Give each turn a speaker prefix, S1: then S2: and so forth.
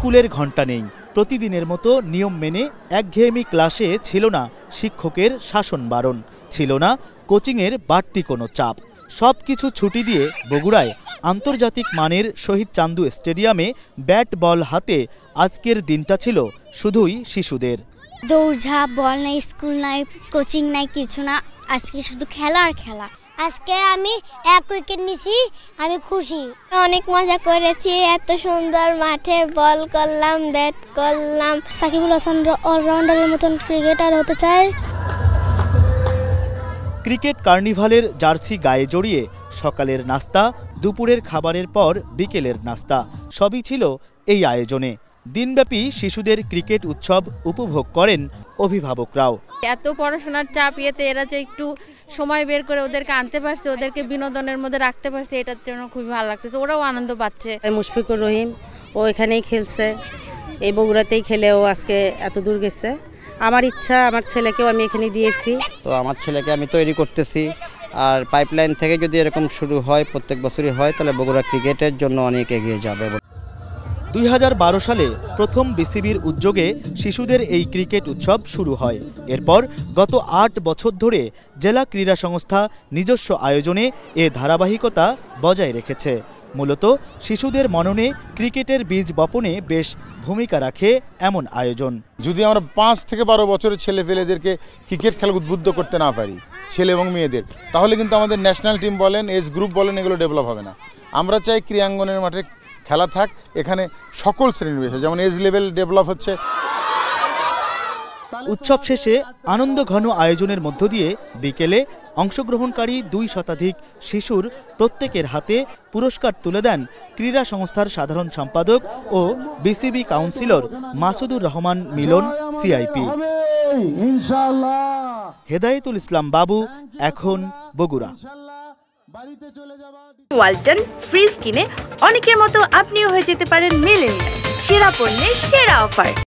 S1: স্কুলের ঘণ্টা নেই, প্রতিদিনের মতো নিয়ম মেনে একঘেয়েমি ক্লাসে ছিল না শিক্ষকের শাসন বারণ, ছিল না কোচিংয়ের বাড়তি কোনো চাপ। সবকিছু ছুটি দিয়ে বগুড়ায় আন্তর্জাতিক মানের শহীদ চান্দু স্টেডিয়ামে ব্যাট বল হাতে আজকের দিনটা ছিল শুধুই শিশুদের।
S2: দৌড়ঝাঁপ, বল নাই, স্কুল নাই, কোচিং নাই, কিছু না, আজকে শুধু খেলা আর খেলা। আজকে আমি 1 উইকেট নিছি, আমি খুশি। অনেক মজা করেছি, এত সুন্দর মাঠে বল করলাম, ব্যাট করলাম। সাকিবুল হাসান অলরাউন্ডারের মতন ক্রিকেটার হতে চাই।
S1: ক্রিকেট কার্নিভালের জার্সি গায়ে জড়িয়ে সকালের নাস্তা, দুপুরের খাবারের পর বিকেলের নাস্তা সবই ছিল এই আয়োজনে। দিনব্যাপী শিশুদের ক্রিকেট উৎসব উপভোগ করেন অভিভাবকরাও।
S3: এত পড়াশোনার চাপ ইয়েতে এরা যে একটু সময় বের করে ওদেরকে আনতে পারছে, ওদেরকে বিনোদনের মধ্যে রাখতে পারছে, এটার জন্য খুবই ভালো লাগতেছে। ওরাও আনন্দ পাচ্ছে।
S4: মুশফিকুর রহিম ও এখানেই খেলছে, এই বগুড়াতেই খেলে ও আজকে এত দূর গেছে। আমার ইচ্ছা আমার ছেলেকেও আমি এখানে দিয়েছি।
S5: তো আমার ছেলেকে আমি তৈরি করতেছি, আর পাইপলাইন থেকে যদি এরকম শুরু হয়, প্রত্যেক বছরই হয়, তাহলে বগুড়া ক্রিকেটের জন্য অনেক এগিয়ে যাবে।
S1: 2012 সালে প্রথম বিসিবির উদ্যোগে শিশুদের এই ক্রিকেট উৎসব শুরু হয়। এরপর গত 8 বছর ধরে জেলা ক্রীড়া সংস্থা নিজস্ব আয়োজনে এ ধারাবাহিকতা বজায় রেখেছে। মূলত শিশুদের মননে ক্রিকেটের বীজ বপনে বেশ ভূমিকা রাখে এমন আয়োজন।
S6: যদি আমরা 5 থেকে 12 বছরের ছেলেপেলেদেরকে ক্রিকেট খেলা উদ্বুদ্ধ করতে না পারি, ছেলে এবং মেয়েদের, তাহলে কিন্তু আমাদের ন্যাশনাল টিম বলেন, এজ গ্রুপ বলেন, এগুলো ডেভেলপ হবে না। আমরা চাই ক্রীড়াঙ্গনের মাঠে খেলা থাক, এখানে সকল শ্রেণীর বিষয়, যেমন এজ লেভেল ডেভেলপ হচ্ছে।
S1: উৎসব শেষে আনন্দ ঘন আয়োজনের মধ্য দিয়ে বিকেলে অংশগ্রহণকারী 2 শতাধিক শিশুর প্রত্যেকের হাতে পুরস্কার তুলে দেন ক্রীড়া সংস্থার সাধারণ সম্পাদক ও বিসিবি কাউন্সিলর মাসুদুর রহমান মিলন, সিআইপি। হেদায়েতুল ইসলাম বাবু, এখন বগুড়া।
S7: ওয়ালটন ফ্রিজ কিনে অনেকের মতো আপনিও হয়ে যেতে পারেন মিলেনিয়াল। সেরা পণ্যের সেরা অফার।